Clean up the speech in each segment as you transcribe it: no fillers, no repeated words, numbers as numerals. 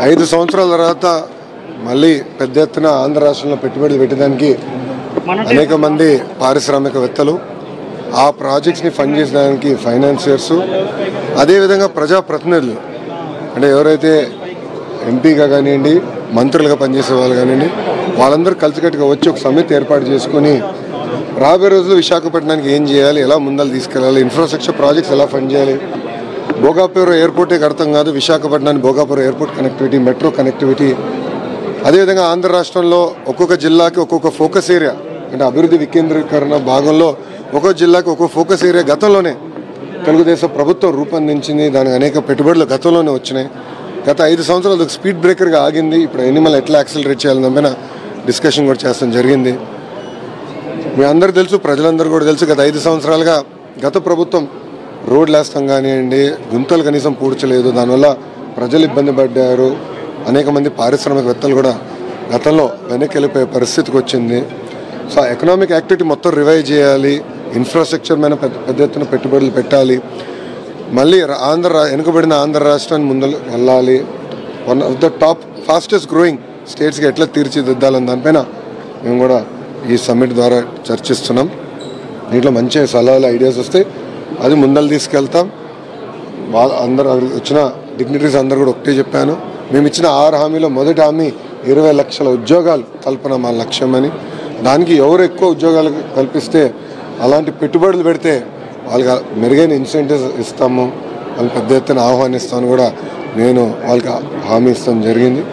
5 సంవత్సరాల తర్వాత మళ్ళీ పెద్ద ఎత్తున ఆంధ్ర రాష్ట్రంలో పెట్టుబడులు పెట్టడానికి అనేక మంది పారిశ్రామికవేత్తలు, ఆ ప్రాజెక్ట్స్ని ఫండ్ చేసడానికి ఫైనాన్సియర్సు, అదేవిధంగా ప్రజాప్రతినిధులు అంటే ఎవరైతే ఎంపీగా కానివ్వండి, మంత్రులుగా పనిచేసే వాళ్ళు కానివ్వండి, వాళ్ళందరూ కలిసికట్టుగా వచ్చి ఒక సమితి ఏర్పాటు చేసుకుని రాబోయే రోజుల్లో విశాఖపట్నానికి ఏం చేయాలి, ఎలా ముందలు తీసుకెళ్ళాలి, ఇన్ఫ్రాస్ట్రక్చర్ ప్రాజెక్ట్స్ ఎలా ఫండ్ చేయాలి. భోగాపురం ఎయిర్పోర్టే అర్థం కాదు, విశాఖపట్నానికి Bhogapuram airport connectivity, metro connectivity, అదేవిధంగా ఆంధ్ర రాష్ట్రంలో ఒక్కొక్క జిల్లాకి ఒక్కొక్క ఫోకస్ ఏరియా అంటే అభివృద్ధి వికేంద్రీకరణ భాగంలో ఒక్కొక్క జిల్లాకి ఒక్కొక్క ఫోకస్ ఏరియా గతంలోనే తెలుగుదేశం ప్రభుత్వం రూపొందించింది. దానికి అనేక పెట్టుబడులు గతంలోనే వచ్చినాయి. గత 5 సంవత్సరాలు ఒక స్పీడ్ బ్రేకర్గా ఆగింది. ఇప్పుడు ఎనిమల్ ఎట్లా యాక్సిలరేట్ చేయాలని దానిపైన డిస్కషన్ కూడా చేస్తాం జరిగింది. మీ అందరూ తెలుసు, ప్రజలందరూ కూడా తెలుసు, గత 5 సంవత్సరాలుగా గత ప్రభుత్వం రోడ్లు వేస్తాం కానివ్వండి, గుంతలు కనీసం పూడ్చలేదు. దానివల్ల ప్రజలు ఇబ్బంది పడ్డారు. అనేక మంది పారిశ్రామికవేత్తలు కూడా గతంలో వెనక్కి వెళ్ళిపోయే పరిస్థితికి వచ్చింది. సో ఎకనామిక్ యాక్టివిటీ మొత్తం రివైవ్ చేయాలి, ఇన్ఫ్రాస్ట్రక్చర్ మీద పెద్ద ఎత్తున పెట్టుబడులు పెట్టాలి, మళ్ళీ వెనుకబడిన ఆంధ్ర రాష్ట్రాన్ని ముందలు వెళ్ళాలి, one of the top fastest growing స్టేట్స్కి ఎట్లా తీర్చిదిద్దాలని దానిపైన మేము కూడా ఈ సమ్మిట్ ద్వారా చర్చిస్తున్నాం. దీంట్లో మంచి సలహాలు, ఐడియాస్ వస్తే అది ముందలు తీసుకెళ్తాం. అందరూ వచ్చిన డిగ్నిటరీస్ అందరూ కూడా ఒకటే చెప్పాను, మేము ఇచ్చిన 6 హామీలో మొదటి హామీ 20 లక్షల ఉద్యోగాలు కల్పన మా లక్ష్యం అని. దానికి ఎవరు ఎక్కువ ఉద్యోగాలు కల్పిస్తే అలాంటి పెట్టుబడులు పెడితే వాళ్ళకి మెరుగైన ఇన్సెంటివ్స్ ఇస్తాము, వాళ్ళకి పెద్ద ఎత్తున ఆహ్వానిస్తామని కూడా నేను వాళ్ళకి హామీ ఇస్తాం జరిగింది.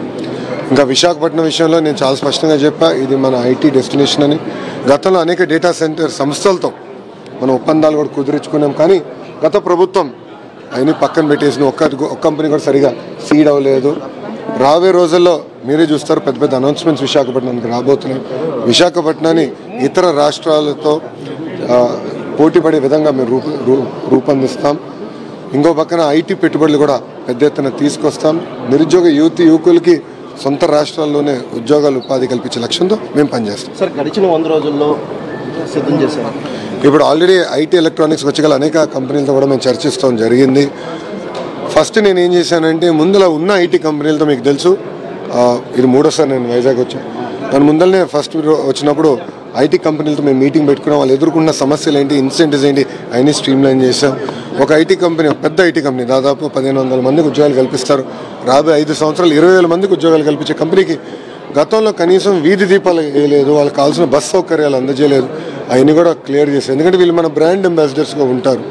ఇంకా విశాఖపట్నం విషయంలో నేను చాలా స్పష్టంగా చెప్పా, ఇది మన ఐటీ డెస్టినేషన్ అని. గతంలో అనేక డేటా సెంటర్ సంస్థలతో మనం ఒప్పందాలు కూడా కుదుర్చుకున్నాం, కానీ గత ప్రభుత్వం అవన్నీ పక్కన పెట్టేసిన ఒక్క కంపెనీ కూడా సరిగా సీడ్ అవ్వలేదు. రాబోయే రోజుల్లో మీరే చూస్తారు, పెద్ద పెద్ద అనౌన్స్మెంట్స్ విశాఖపట్నానికి రాబోతున్నాయి. విశాఖపట్నాన్ని ఇతర రాష్ట్రాలతో పోటీ పడే విధంగా మేము రూపొందిస్తాం. ఇంకో పక్కన ఐటీ పెట్టుబడులు కూడా పెద్ద ఎత్తున తీసుకొస్తాం. నిరుద్యోగ యువకులకి సొంత రాష్ట్రాల్లోనే ఉద్యోగాలు, ఉపాధి కల్పించే లక్ష్యంతో మేము పనిచేస్తాం. సార్, గడిచిన 100 రోజుల్లో సిద్ధం చేశారు. ఇప్పుడు ఆల్రెడీ ఐటీ ఎలక్ట్రానిక్స్ వచ్చగల అనేక కంపెనీలతో కూడా మేము చర్చిస్తాం జరిగింది. ఫస్ట్ నేను ఏం చేశానంటే, ముందులో ఉన్న ఐటీ కంపెనీలతో మీకు తెలుసు, ఇది 3వసారి నేను వైజాగ్ వచ్చాను. దాని ముందరనే ఫస్ట్ వచ్చినప్పుడు ఐటీ కంపెనీలతో మేము మీటింగ్ పెట్టుకున్నాం. వాళ్ళు ఎదుర్కొన్న సమస్యలు ఏంటి, ఇన్సెంటివ్స్ ఏంటి, అవన్నీ స్ట్రీమ్లైన్ చేసాం. ఒక ఐటీ కంపెనీ, పెద్ద ఐటీ కంపెనీ, దాదాపు 1500 మందికి ఉద్యోగాలు కల్పిస్తారు. రాబోయే 5 సంవత్సరాలు 20,000 మందికి ఉద్యోగాలు కల్పించే కంపెనీకి గతంలో కనీసం వీధి దీపాలు వేయలేదు, వాళ్ళకి కావాల్సిన బస్ సౌకర్యాలు అందజేయలేదు. అవన్నీ కూడా క్లియర్ చేశారు. ఎందుకంటే వీళ్ళు మన బ్రాండ్ అంబాసిడర్స్గా ఉంటారు.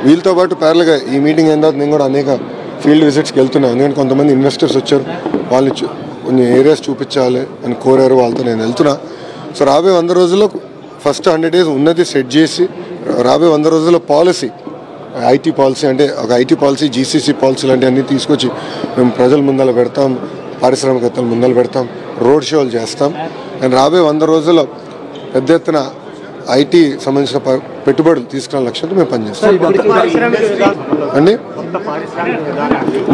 వీళ్ళతో పాటు ప్యారల్గా ఈ మీటింగ్ అయిన తర్వాత నేను కూడా అనేక ఫీల్డ్ విజిట్స్కి వెళ్తున్నాను. ఎందుకంటే కొంతమంది ఇన్వెస్టర్స్ వచ్చారు, వాళ్ళు కొన్ని ఏరియాస్ చూపించాలి అని కోరారు, వాళ్ళతో నేను వెళ్తున్నా. సో రాబోయే 100 రోజుల్లో ఫస్ట్ 100 days ఉన్నది సెట్ చేసి, రాబోయే 100 రోజుల్లో పాలసీ, ఐటీ పాలసీ అంటే ఒక ఐటీ పాలసీ, జీసీసీ పాలసీ లాంటి అన్నీ తీసుకొచ్చి మేము ప్రజల ముందర పెడతాం, పారిశ్రామికవేత్తల ముందర పెడతాం, రోడ్ షోలు చేస్తాం. అండ్ రాబోయే 100 రోజుల్లో పెద్ద ఎత్తున ఐటీ సంబంధించిన పెట్టుబడులు తీసుకునే లక్ష్యంతో మేము పనిచేస్తాం అండి.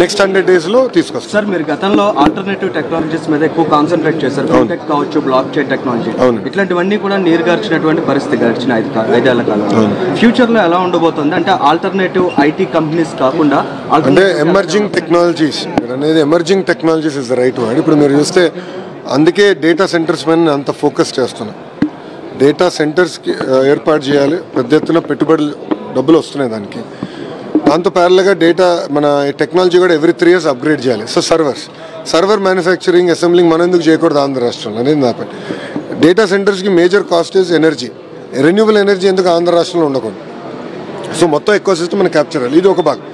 నెక్స్ట్ 100 daysలో తీసుకొస్తాం. సార్, మీరు గతంలో ఆల్టర్నేటివ్ టెక్నాలజీస్ మీద ఎక్కువ కాన్సన్ట్రేట్ చేశారు. ఫిన్టెక్ కావచ్చు, బ్లాక్ చైన్ టెక్నాలజీ, ఇట్లాంటివన్నీ కూడా నీరుగార్చినటువంటి పరిస్థితి గడిచిన 5 ఏళ్ల కాలంలో. ఫ్యూచర్లో ఎలా ఉండబోతుంది అంటే ఆల్టర్నేటివ్ ఐటీ కంపెనీస్ కాకుండా అంటే ఎమర్జింగ్ టెక్నాలజీస్ అనేది, emerging technologies is the right word. ఇప్పుడు మీరు చూస్తే అందుకే డేటా సెంటర్స్ మీద అంత ఫోకస్ చేస్తున్నాం. డేటా సెంటర్స్కి ఏర్పాటు చేయాలి, పెద్ద ఎత్తున పెట్టుబడులు, డబ్బులు వస్తున్నాయి దానికి. దాంతో ప్యారల్గా డేటా మన టెక్నాలజీ కూడా ఎవ్రీ 3 years అప్గ్రేడ్ చేయాలి. సో సర్వర్ మ్యానుఫ్యాక్చరింగ్, అసెంబ్లింగ్ మనం ఎందుకు చేయకూడదు ఆంధ్ర రాష్ట్రంలో అనేది నా పని. డేటా సెంటర్స్కి major cost is energy, renewable energy ఎందుకు ఆంధ్ర రాష్ట్రంలో ఉండకూడదు. సో మొత్తం ఎక్కువ సిస్టమ్ మనం క్యాప్చర్ చేయాలి, ఇది ఒక భాగం.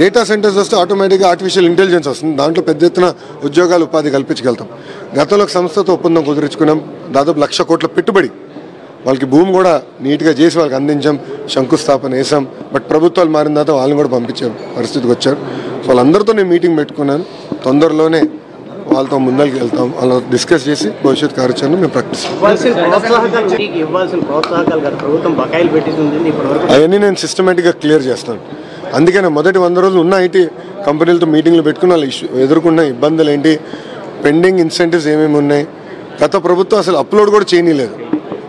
డేటా సెంటర్స్ వస్తే ఆటోమేటిక్గా ఆర్టిఫిషియల్ ఇంటెలిజెన్స్ వస్తుంది, దాంట్లో పెద్ద ఎత్తున ఉద్యోగాలు, ఉపాధి కల్పించగలుగుతాం. గతంలో ఒక సంస్థతో ఒప్పందం కుదుర్చుకున్నాం, దాదాపు 1,00,000 కోట్ల పెట్టుబడి, వాళ్ళకి భూమి కూడా నీట్గా చేసి వాళ్ళకి అందించాం, శంకుస్థాపన వేసాం. బట్ ప్రభుత్వాలు మారిన తర్వాత వాళ్ళని కూడా పంపించే పరిస్థితికి వచ్చారు. సో వాళ్ళందరితో నేను మీటింగ్ పెట్టుకున్నాను, తొందరలోనే వాళ్ళతో ముందరికి వెళ్తాం, వాళ్ళు డిస్కస్ చేసి భవిష్యత్ కార్యాచరణ మేము ప్రకటిస్తాం. అవన్నీ నేను సిస్టమేటిక్గా క్లియర్ చేస్తాను. అందుకనే మొదటి 100 రోజులు ఉన్న ఐటీ కంపెనీలతో మీటింగ్లు పెట్టుకుని వాళ్ళు ఎదుర్కొన్న ఇబ్బందులు ఏంటి, పెండింగ్ ఇన్సెంటివ్స్ ఏమేమి ఉన్నాయి, గత ప్రభుత్వం అసలు అప్లోడ్ కూడా చేయలేదు.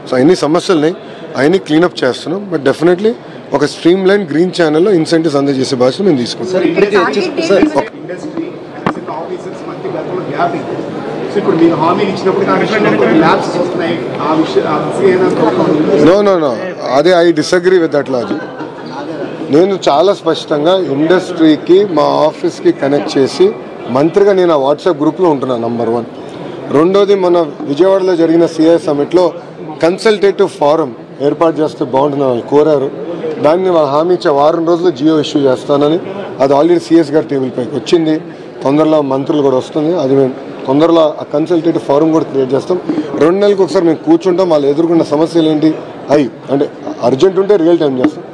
సో అన్ని సమస్యలని అవన్నీ క్లీనప్ చేస్తున్నాం. బట్ డెఫినెట్లీ ఒక స్ట్రీమ్ లైన్ గ్రీన్ ఛానల్లో ఇన్సెంటివ్స్ అందజేసే బాధ్యత మేము తీసుకుంటాం. నో అదే I disagree with that logic. నేను చాలా స్పష్టంగా ఇండస్ట్రీకి మా ఆఫీస్కి కనెక్ట్ చేసి మంత్రిగా నేను ఆ వాట్సాప్ గ్రూప్లో ఉంటున్నాను నంబర్ 1. రెండోది మన విజయవాడలో జరిగిన సిఐ సమిట్లో కన్సల్టేటివ్ ఫారం ఏర్పాటు చేస్తే బాగుంటుందని వాళ్ళు కోరారు. దాన్ని వాళ్ళు హామీ ఇచ్చే వారం రోజుల్లో జియో ఇష్యూ చేస్తానని. అది ఆల్రెడీ సిఎస్ గారి టేబుల్ పైకి వచ్చింది. తొందరలో మంత్రులు కూడా వస్తుంది. అది మేము తొందరలో ఆ కన్సల్టేటివ్ ఫారం కూడా క్రియేట్ చేస్తాం. 2 నెలలకు ఒకసారి మేము కూర్చుంటాం. వాళ్ళు ఎదుర్కొన్న సమస్యలు ఏంటి అంటే అర్జెంట్ ఉంటే రియల్ టైం చేస్తాం.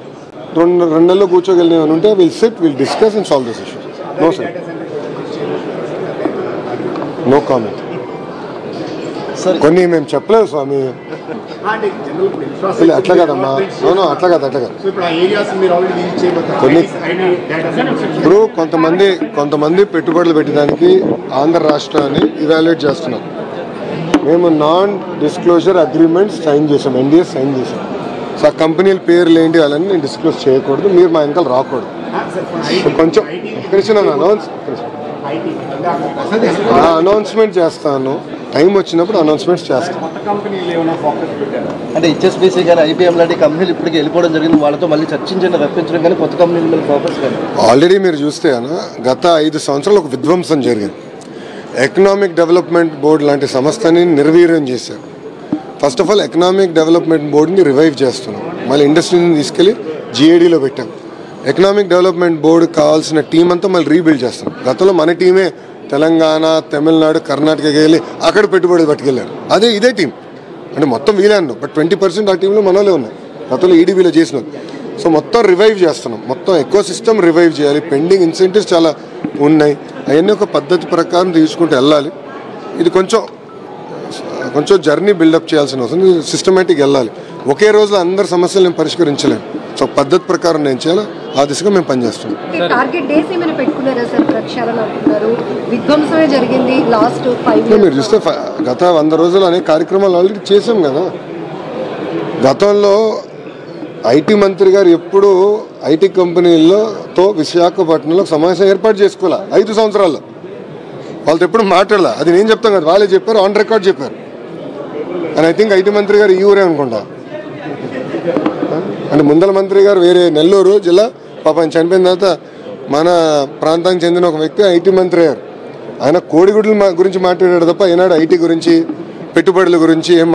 2 నెలల్లో కూర్చోగలిగిన ఉంటే will discuss and solve this issues. No sir, no comment. కొన్ని మేము చెప్పలేదు స్వామి. అట్లా కదమ్మా, అట్లా కాదు. కొన్ని ఇప్పుడు కొంతమంది పెట్టుబడులు పెట్టడానికి ఆంధ్ర రాష్ట్రాన్ని ఇవాల్యుయేట్ చేస్తున్నాం. మేము నాన్ డిస్క్లోజర్ అగ్రిమెంట్స్ సైన్ చేసాం, ఎన్డీఎస్ సైన్ చేసాం. సో ఆ కంపెనీల పేర్లు ఏంటి వాళ్ళని నేను డిస్క్లోజ్ చేయకూడదు. మీరు మా వెనకాల రాకూడదు. కొంచెం అనౌన్స్మెంట్ చేస్తాను. టైం వచ్చినప్పుడు అనౌన్స్మెంట్స్ చేస్తాను. అంటే హెచ్ఎస్బీసీ కానీ ఐబీఎం లాంటి కంపెనీలు ఇప్పటికి వెళ్ళిపోవడం జరిగింది. వాళ్ళతో మళ్ళీ చర్చించండి, రప్పించడం కానీ కొత్త కంపెనీల మీద ఫోకస్ కానీ. ఆల్రెడీ మీరు చూస్తే గత 5 సంవత్సరాలు ఒక విధ్వంసం జరిగింది. ఎకనామిక్ డెవలప్మెంట్ బోర్డు లాంటి సంస్థని నిర్వీర్యం చేశారు. First of all economic development బోర్డుని రివైవ్ చేస్తున్నాం. మళ్ళీ ఇండస్ట్రీని తీసుకెళ్ళి జిఏడీలో పెట్టాం. ఎకనామిక్ డెవలప్మెంట్ బోర్డు కావాల్సిన టీం అంతా మళ్ళీ రీబిల్డ్ చేస్తున్నాం. గతంలో మన టీమే తెలంగాణ, తమిళనాడు, కర్ణాటకకి వెళ్ళి అక్కడ పెట్టుబడులు పట్టుకెళ్ళారు. ఇదే టీం అంటే మొత్తం వీలే అన్నాం. బట్ 20% ఆ టీంలో మనోళ్ళే ఉన్నాయి. గతంలో ఈడీబీలో చేసినారు. సో మొత్తం రివైవ్ చేస్తున్నాం. మొత్తం ఎకో సిస్టమ్ రివైవ్ చేయాలి. పెండింగ్ ఇన్సెంటివ్స్ చాలా ఉన్నాయి. అవన్నీ ఒక పద్ధతి ప్రకారం తీసుకుంటూ వెళ్ళాలి. ఇది కొంచెం జర్నీ బిల్డప్ చేయాల్సిన అవసరం. సిస్టమేటిక్ వెళ్ళాలి. ఒకే రోజులో అందరి సమస్యలు నేను పరిష్కరించలేము. సో పద్ధతి ప్రకారం నేను చేయాలి. ఆ దిశగా మేము పనిచేస్తున్నాం. మీరు చూస్తే గత 100 రోజులు అనే కార్యక్రమాలు ఆల్రెడీ చేసాం కదా. గతంలో ఐటీ మంత్రి గారు ఎప్పుడు ఐటీ కంపెనీలతో విశాఖపట్నంలో సమావేశం ఏర్పాటు చేసుకోవాలా 5 సంవత్సరాల్లో. వాళ్ళతో ఎప్పుడు మాట్లాడాల. అది నేను చెప్తాను కదా, వాళ్ళే చెప్పారు, ఆన్ రికార్డ్ చెప్పారు. అండ్ ఐ థింక్ ఐటీ మంత్రి గారు ఈ ఊరే అనుకుంటా. అంటే ముందల మంత్రి గారు వేరే నెల్లూరు జిల్లా, పాపం చనిపోయిన తర్వాత మన ప్రాంతానికి చెందిన ఒక వ్యక్తి ఐటీ మంత్రి అయ్యారు. ఆయన కోడిగుడ్ల గురించి మాట్లాడాడు తప్ప ఈనాడు ఐటీ గురించి, పెట్టుబడుల గురించి ఏం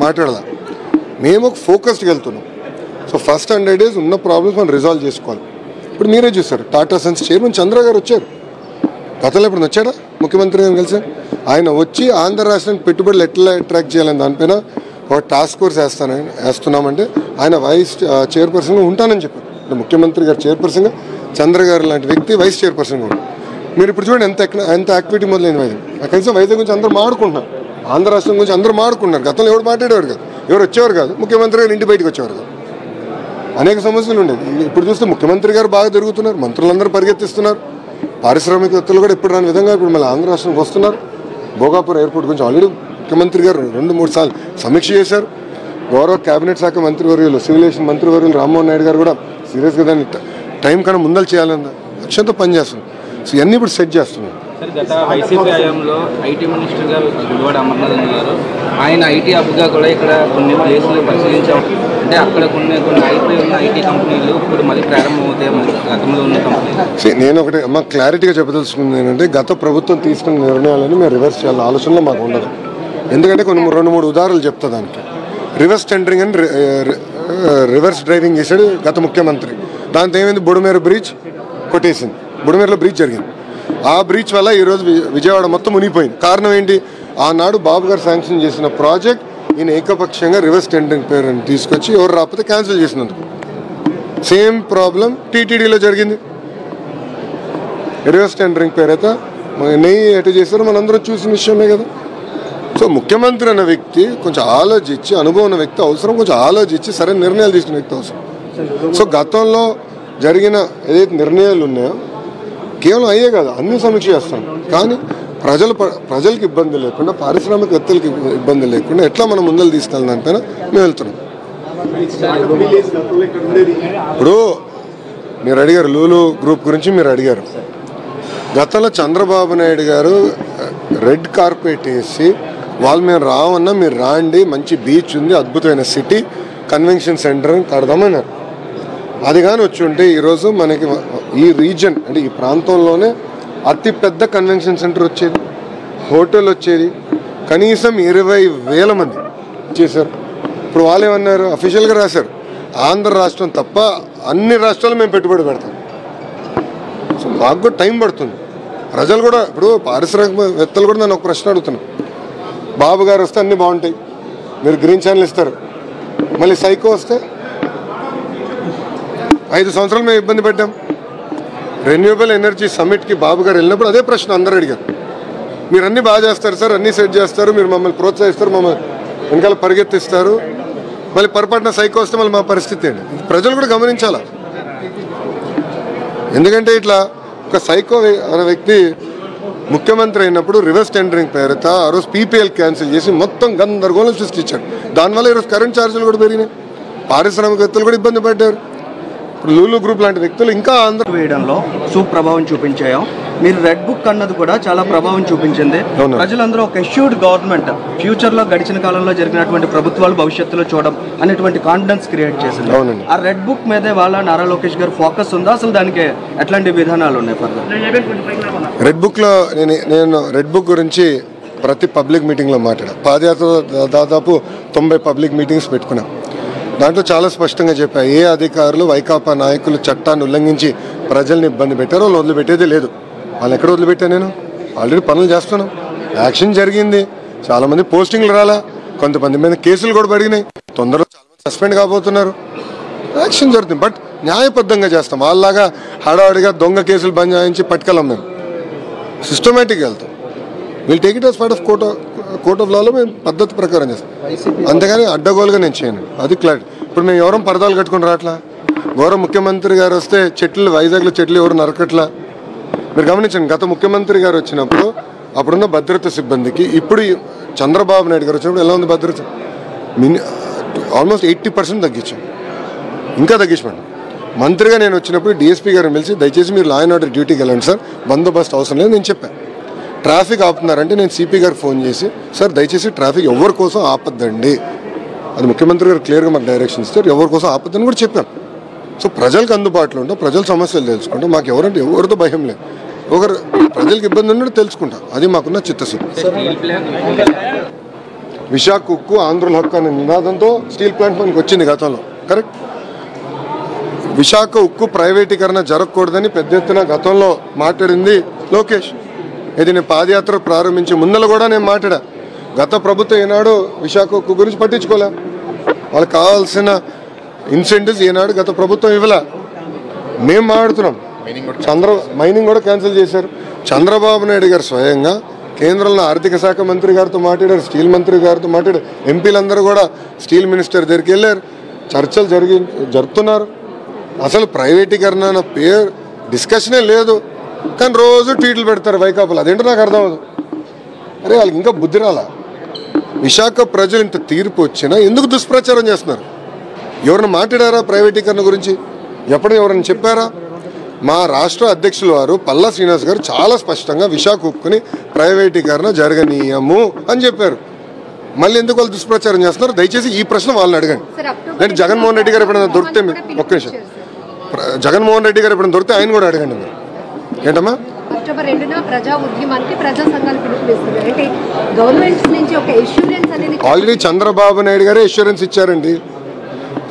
మాట్లాడాల. మేము ఒక ఫోకస్డ్కి వెళ్తున్నాం. సో ఫస్ట్ 100 days ఉన్న ప్రాబ్లమ్స్ మనం రిజాల్వ్ చేసుకోవాలి. ఇప్పుడు మీరే చూస్తారు, టాటా సన్స్ చైర్మన్ చంద్ర గారు వచ్చారు. గతంలో ఇప్పుడు వచ్చాడా ముఖ్యమంత్రి గారు కలిసి? ఆయన వచ్చి ఆంధ్ర రాష్ట్రానికి పెట్టుబడులు ఎట్లా అట్రాక్ట్ చేయాలని దానిపైన ఒక టాస్క్ ఫోర్స్ వేస్తున్నామంటే ఆయన వైస్ చైర్పర్సన్గా ఉంటానని చెప్పారు. అంటే ముఖ్యమంత్రి గారు చైర్పర్సన్గా, చంద్ర గారు లాంటి వ్యక్తి వైస్ చైర్పర్సన్గా ఉంటారు. మీరు ఇప్పుడు చూడండి ఎంత యాక్టివిటీ మొదలైంది వైజాగ్. కనీసం వైజాగ్ గురించి అందరూ మాడుకుంటున్నారు, ఆంధ్ర రాష్ట్రం గురించి అందరూ మాడుకుంటున్నారు. గతంలో ఎవరు మాట్లాడేవారు కాదు, ఎవరు వచ్చేవారు కాదు, ముఖ్యమంత్రి గారు ఇంటి బయటకు వచ్చేవారు కాదు. అనేక సమస్యలు ఉండేది. ఇప్పుడు చూస్తే ముఖ్యమంత్రి గారు బాగా తిరుగుతున్నారు, మంత్రులందరూ పరిగెత్తిస్తున్నారు. పారిశ్రామికవేత్తలు కూడా ఇప్పుడు రాని విధంగా ఇప్పుడు మళ్ళీ ఆంధ్ర రాష్ట్రానికి వస్తున్నారు. భోగాపురం ఎయిర్పోర్ట్ గురించి ఆల్రెడీ ముఖ్యమంత్రి గారు 2-3 సార్లు సమీక్ష చేశారు. గౌరవ కేబినెట్ శాఖ మంత్రివర్యులు, సివిలేషన్ మంత్రివర్యులు రామ్మోహన్ నాయుడు గారు కూడా సీరియస్గా దాన్ని టైం కన్నా ముందలు చేయాలన్న లక్ష్యంతో పనిచేస్తున్నాం. సో ఇవన్నీ ఇప్పుడు సెట్ చేస్తున్నాం. గత వైసీపీ హయాంలో ఐటీ మినిస్టర్గా గుడివాడ అమర్నాథ్ గారు, ఆయన ఐటీ హబ్గా కూడా ఇక్కడ కొన్ని ప్లేసులు పరిశీలించాం. అంటే అక్కడ కొన్ని అయిపోయి ఉన్న ఐటీ కంపెనీలు ఇప్పుడు మళ్ళీ ప్రారంభమవుతాయి గతంలో ఉన్న కంపెనీలు. నేను ఒకటి క్లారిటీగా చెప్పదలుచుకుంది ఏంటంటే, గత ప్రభుత్వం తీసుకున్న నిర్ణయాలను మేము రివర్స్ చేయాలని ఆలోచనలో మాకు ఉండదు. ఎందుకంటే కొన్ని 2-3 ఉదాహరణలు చెప్తా. దానికి రివర్స్ టెండరింగ్ అని రివర్స్ డ్రైవింగ్ చేశాడు గత ముఖ్యమంత్రి. దాంతో ఏమైంది, బుడమేరు బ్రిడ్జ్ కొట్టేసింది. బుడమేరులో బ్రిడ్జ్ జరిగింది. ఆ బ్రిడ్జ్ వల్ల ఈరోజు విజయవాడ మొత్తం మునిగిపోయింది. కారణం ఏంటి, ఆనాడు బాబు గారు శాంక్షన్ చేసిన ప్రాజెక్ట్ ఈయన ఏకపక్షంగా రివర్స్ టెండరింగ్ పేరుని తీసుకొచ్చి ఎవరు రాకపోతే క్యాన్సిల్ చేసినందుకు. సేమ్ ప్రాబ్లం టీటీడీలో జరిగింది. రివర్స్ టెండరింగ్ పేరైతే నెయ్యి ఎటు చేస్తారో మనందరం చూసిన విషయమే కదా. సో ముఖ్యమంత్రి అన్న వ్యక్తి కొంచెం ఆలోచించి, అనుభవం ఉన్న వ్యక్తి అవసరం, కొంచెం ఆలోచించి సరైన నిర్ణయాలు తీసుకున్న వ్యక్తి అవసరం. సో గతంలో జరిగిన ఏదైతే నిర్ణయాలు ఉన్నాయో కేవలం అయ్యే కదా, అన్ని సమీక్ష చేస్తాం. కానీ ప్రజలకు ఇబ్బంది లేకుండా, పారిశ్రామికవేత్తలకి ఇబ్బంది లేకుండా ఎట్లా మనం ముందలు తీసుకెళ్ళిన దానిపైన మేము వెళ్తున్నాం. ఇప్పుడు మీరు అడిగారు లూలు గ్రూప్ గురించి, మీరు అడిగారు. గతంలో చంద్రబాబు నాయుడు గారు రెడ్ కార్పెట్ వేసి వాళ్ళు మేము రావన్నా మీరు రాండి, మంచి బీచ్ ఉంది, అద్భుతమైన సిటీ, కన్వెన్షన్ సెంటర్ కడదామన్నారు. అది కానీ వచ్చి ఉంటే ఈరోజు మనకి ఈ రీజన్ అంటే ఈ ప్రాంతంలోనే అతిపెద్ద కన్వెన్షన్ సెంటర్ వచ్చేది, హోటల్ వచ్చేది, కనీసం 20,000 మంది చేశారు. ఇప్పుడు వాళ్ళు ఏమన్నారు, అఫీషియల్గా రాశారు, ఆంధ్ర రాష్ట్రం తప్ప అన్ని రాష్ట్రాలు మేము పెట్టుబడి పెడతాం. సో మాకు కూడా టైం పడుతుంది. ప్రజలు కూడా ఇప్పుడు పారిశ్రామికవేత్తలు కూడా నన్ను ఒక ప్రశ్న అడుగుతున్నాను, బాబు గారు వస్తే అన్నీ బాగుంటాయి, మీరు గ్రీన్ ఛానల్ ఇస్తారు, మళ్ళీ సైకో వస్తే 5 సంవత్సరాలు మేము ఇబ్బంది పెట్టాం. రెన్యూవబుల్ ఎనర్జీ సమిట్కి బాబు గారు వెళ్ళినప్పుడు అదే ప్రశ్న అందరూ అడిగారు, మీరు అన్నీ బాగా చేస్తారు సార్, అన్నీ సెట్ చేస్తారు, మీరు మమ్మల్ని ప్రోత్సహిస్తారు, మమ్మల్ని వెనకాల పరిగెత్తిస్తారు, మళ్ళీ పొరపాటున సైకో వస్తే మళ్ళీ మా పరిస్థితి ఏంటి? ప్రజలు కూడా గమనించాలా. ఎందుకంటే ఇట్లా ఒక సైకో అనే వ్యక్తి ముఖ్యమంత్రి అయినప్పుడు రివర్స్ టెండరింగ్ పేరుతో ఆ రోజు పీపీఎల్ క్యాన్సిల్ చేసి మొత్తం గందరగోళం సృష్టించాడు. దానివల్ల ఈరోజు కరెంట్ ఛార్జీలు కూడా పెరిగినాయి, పారిశ్రామికవేత్తలు కూడా ఇబ్బంది పడ్డారు. ఇప్పుడు లూలు గ్రూప్ లాంటి వ్యక్తులు ఇంకా ఆంధ్ర వేయడంలో సుప్రభావం చూపించాయో, మీరు రెడ్ బుక్ అన్నది కూడా చాలా ప్రభావం చూపించింది. ప్రజలందరూ ఒక ఎష్యూర్డ్ గవర్నమెంట్ ఫ్యూచర్ లో గడిచిన కాలంలో జరిగినటువంటి ప్రభుత్వాలు భవిష్యత్తులో చూడడం అనేటువంటి కాన్ఫిడెన్స్ క్రియేట్ చేసింది. ఆ రెడ్ బుక్ మీదే వాళ్ళ నారా లోకేష్ గారు ఫోకస్ ఉందా, అసలు దానికి ఎట్లాంటి విధానాలు ఉన్నాయి? రెడ్ బుక్ లో నేను రెడ్ బుక్ గురించి ప్రతి పబ్లిక్ మీటింగ్ లో మాట్లాడా. పాదయాత్ర దాదాపు 90 పబ్లిక్ మీటింగ్స్ పెట్టుకున్నాం. దాంట్లో చాలా స్పష్టంగా చెప్పా, ఏ అధికారులు వైకాపా నాయకులు చట్టాన్ని ఉల్లంఘించి ప్రజల్ని ఇబ్బంది పెట్టారో వాళ్ళు వదిలిపెట్టేదే లేదు. వాళ్ళు ఎక్కడ వదిలిపెట్టా, నేను ఆల్రెడీ పనులు చేస్తున్నాం, యాక్షన్ జరిగింది, చాలామంది పోస్టింగ్లు రాలా, కొంతమంది మీద కేసులు కూడా పడినాయి, తొందరలో చాలామంది సస్పెండ్ కాబోతున్నారు, యాక్షన్ జరుగుతుంది. బట్ న్యాయబద్ధంగా చేస్తాం, వాళ్ళలాగా హడావుడిగా దొంగ కేసులు బంజాయించి పట్టుకెళ్ళాం. మేము సిస్టమేటిక్గా వెళ్తాం. We'll take it as part of court of లాలో మేము పద్ధతి ప్రకారం చేస్తాం, అంతేగాని అడ్డగోలుగా నేను చేయను. అది క్లారిటీ. ఇప్పుడు మేము ఎవరం పరదాలు కట్టుకుని రావట్లా, గౌరవ ముఖ్యమంత్రి గారు వస్తే చెట్లు వైజాగ్లో చెట్లు ఎవరు నరకట్లా. మీరు గమనించండి, గత ముఖ్యమంత్రి గారు వచ్చినప్పుడు అప్పుడున్న భద్రతా సిబ్బందికి ఇప్పుడు చంద్రబాబు నాయుడు గారు వచ్చినప్పుడు ఎలా ఉంది భద్రత? ఆల్మోస్ట్ 80% తగ్గించాం, ఇంకా తగ్గించమండి. మంత్రిగా నేను వచ్చినప్పుడు డిఎస్పీ గారిని పిలిచి దయచేసి మీరు లా అండ్ ఆర్డర్ డ్యూటీకి వెళ్ళండి సార్, బందోబస్తు అవసరం లేదు నేను చెప్పాను. ట్రాఫిక్ ఆపుతున్నారంటే నేను సిపి గారు ఫోన్ చేసి, సార్ దయచేసి ట్రాఫిక్ ఎవరి కోసం ఆపద్దండి, అది ముఖ్యమంత్రి గారు క్లియర్గా మాకు డైరెక్షన్ ఇస్తారు, ఎవరి కోసం ఆపద్దని కూడా చెప్పాను. సో ప్రజలకు అందుబాటులో ఉంటాం, ప్రజల సమస్యలు తెలుసుకుంటాం, మాకు ఎవరితో భయం లేదు, ఒకరు ప్రజలకు ఇబ్బంది ఉన్నట్టు తెలుసుకుంటాం, అది మాకున్న చిత్తశుద్ధి. విశాఖ ఉక్కు ఆంధ్రుల హక్కు అనే నినాదంతో స్టీల్ ప్లాంట్ మనకి వచ్చింది గతంలో, కరెక్ట్. విశాఖ ఉక్కు ప్రైవేటీకరణ జరగకూడదని పెద్ద ఎత్తున గతంలో మాట్లాడింది లోకేష్. ఇది నేను పాదయాత్ర ప్రారంభించి ముందర కూడా నేను మాట్లాడా. గత ప్రభుత్వం ఈనాడు విశాఖ ఉక్కు గురించి పట్టించుకోలే, వాళ్ళకి కావాల్సిన ఇన్సెంటివ్స్ ఈనాడు గత ప్రభుత్వం ఇవ్వలే. మేము మాట్లాడుతున్నాం, మైనింగ్ కూడా క్యాన్సిల్ చేశారు. చంద్రబాబు నాయుడు గారు స్వయంగా కేంద్రంలో ఆర్థిక శాఖ మంత్రి గారితో మాట్లాడారు, స్టీల్ మంత్రి గారితో మాట్లాడారు, ఎంపీలందరూ కూడా స్టీల్ మినిస్టర్ దగ్గరికి వెళ్ళారు, చర్చలు జరుపుతున్నారు. అసలు ప్రైవేటీకరణ అన్న పేరు డిస్కషనే లేదు, కానీ రోజు ట్వీట్లు పెడతారు వైకాపాలు, అదేంటో నాకు అర్థం అవ్వదు. అరే వాళ్ళకి ఇంకా బుద్ధి రాలా. విశాఖ ప్రజలు ఇంత తీర్పు వచ్చినా ఎందుకు దుష్ప్రచారం చేస్తున్నారు? ఎవరైనా మాట్లాడారా ప్రైవేటీకరణ గురించి? ఎప్పుడు ఎవరైనా చెప్పారా? మా రాష్ట్ర అధ్యక్షుల వారు పల్లా శ్రీనివాస్ గారు చాలా స్పష్టంగా విశాఖ ఉక్కుని ప్రైవేటీకరణ జరగనీయము అని చెప్పారు. మళ్ళీ ఎందుకు వాళ్ళు దుష్ప్రచారం చేస్తున్నారు? దయచేసి ఈ ప్రశ్న వాళ్ళని అడగండి. నేను జగన్మోహన్ రెడ్డి గారు ఎప్పుడైనా దొరికితే ఒక్క నిమిషం, జగన్మోహన్ రెడ్డి గారు ఎప్పుడైనా దొరికితే ఆయన కూడా అడగండి. మీరు ఏంటమ్మా? అక్టోబర్ 2న ప్రజా ఉద్యమానికి ప్రజా సంఘాలు పిలుపునిస్తున్నారు. అంటే గవర్నమెంట్ నుంచి ఒక అష్యూరెన్స్ అనేది ఆల్రెడీ చంద్రబాబు నాయుడు గారే అష్యూరెన్స్ ఇచ్చారండి.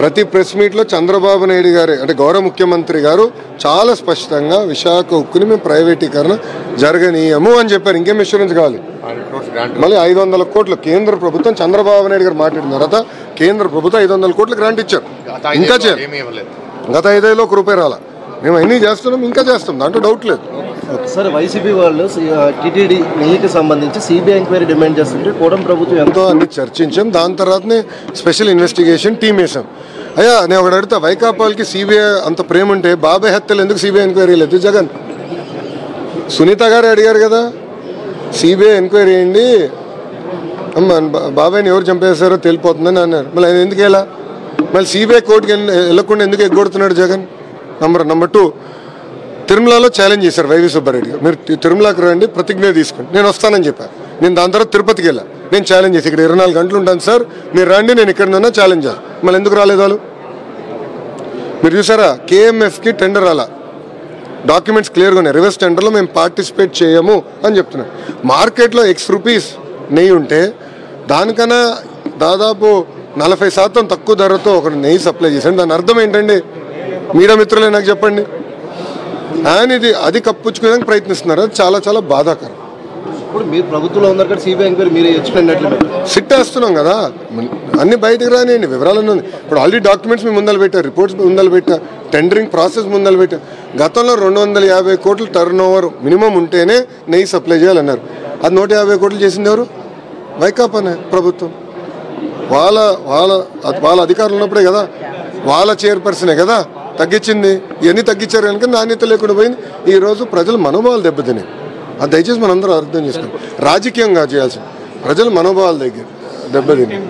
ప్రతి ప్రెస్ మీట్లో చంద్రబాబు నాయుడు గారే అంటే గౌరవ ముఖ్యమంత్రి గారు చాలా స్పష్టంగా విశాఖ ఉక్కుని మేము ప్రైవేటీకరణ జరగనీయము అని చెప్పారు. ఇంకేం అష్యూరెన్స్ కావాలి? మళ్ళీ 500 కోట్లు కేంద్ర ప్రభుత్వం చంద్రబాబు నాయుడు గారు మాట్లాడిన తర్వాత కేంద్ర ప్రభుత్వం 500 కోట్లు గ్రాంట్ ఇచ్చారు. ఇంకా చేయాలి. గత 5 ఏళ్ళలో ₹1 రాలా. మేము అన్నీ చేస్తున్నాం, ఇంకా చేస్తాం, దాంట్లో డౌట్ లేదు. సార్ వైసీపీ వాళ్ళు టీటీడీ నిధికి సంబంధించి సిబిఐ ఎంక్వైరీ డిమాండ్ చేస్తుంటే కూటమి ప్రభుత్వం ఎంతో అన్ని చర్చించాం. దాని తర్వాతనే స్పెషల్ ఇన్వెస్టిగేషన్ టీం వేసాం. అయ్యా నేను ఒకటి అడుగుతా, వైకాపాలకి సిబిఐ అంత ప్రేమ ఉంటే బాబాయ్ హత్యలు ఎందుకు సిబిఐ ఎంక్వైరీ లేదు? జగన్ సునీత గారు అడిగారు కదా, సిబిఐ ఎంక్వైరీ చేయండి అమ్మ, బాబాయ్ని ఎవరు చంపేశారో తెలిపోతుందని అన్నారు. మళ్ళీ ఆయన ఎందుకు వెళ్ళా? మళ్ళీ సిబిఐ కోర్టుకి వెళ్ళకుండా ఎందుకు ఎగ్గొడుతున్నాడు జగన్? నెంబర్ 2, తిరుమలలో ఛాలెంజ్ చేశారు వైవి సుబ్బారెడ్డి గారు, మీరు తిరుమలకు రండి, ప్రతిజ్ఞ తీసుకోండి. నేను వస్తానని చెప్పాను. నేను దాని తర్వాత తిరుపతికి వెళ్ళా. నేను ఛాలెంజ్ చేసి ఇక్కడ 24 గంటలు ఉంటాను సార్, మీరు రండి, నేను ఇక్కడ ఉన్నా ఛాలెంజ్ చేస్తాను. మళ్ళీ ఎందుకు రాలేదు వాళ్ళు? మీరు చూసారా, కేఎంఎఫ్కి టెండర్ అలా డాక్యుమెంట్స్ క్లియర్గా ఉన్నాయి. రివర్స్ టెండర్లో మేము పార్టిసిపేట్ చేయము అని చెప్తున్నాం. మార్కెట్లో ₹X నెయ్యి ఉంటే దానికన్నా దాదాపు 40% తక్కువ ధరతో ఒక నెయ్యి సప్లై చేశాను. దాని అర్థం ఏంటండి? మీడియా మిత్రులే నాకు చెప్పండి. ఆయన అది కప్పుచ్చుకోవడానికి ప్రయత్నిస్తున్నారు. అది చాలా చాలా బాధాకరం. ఇప్పుడు మీరు ప్రభుత్వంలో ఉన్నారు కదా, సిబిఐ ఎంక్వైరీ మీరు ఎక్స్ప్లెయిన్ సిట్టేస్తున్నాం కదా, అన్ని బయటకు రానియండి, వివరాలన్నీ ఉంది. ఇప్పుడు ఆల్రెడీ డాక్యుమెంట్స్ మేము ముందలు పెట్టారు, రిపోర్ట్స్ ముందలు పెట్టా, టెండరింగ్ ప్రాసెస్ ముందలు పెట్టా. గతంలో 250 కోట్ల టర్న్ ఓవర్ మినిమం ఉంటేనే నెయ్యి సప్లై చేయాలన్నారు. అది 150 కోట్లు చేసింది ఎవరు? వైకాపానే ప్రభుత్వం. వాళ్ళ అధికారులు ఉన్నప్పుడే కదా, వాళ్ళ చైర్పర్సనే కదా తగ్గించింది. ఇవన్నీ తగ్గించారు కనుక నాణ్యత లేకుండా పోయింది. ఈరోజు ప్రజల మనోభావాలు దెబ్బతిన్నాయి. అది దయచేసి మనందరూ అర్థం చేసుకోండి. రాజకీయంగా చేయాల్సింది, ప్రజల మనోభావాలు దెబ్బతిన్నాయి.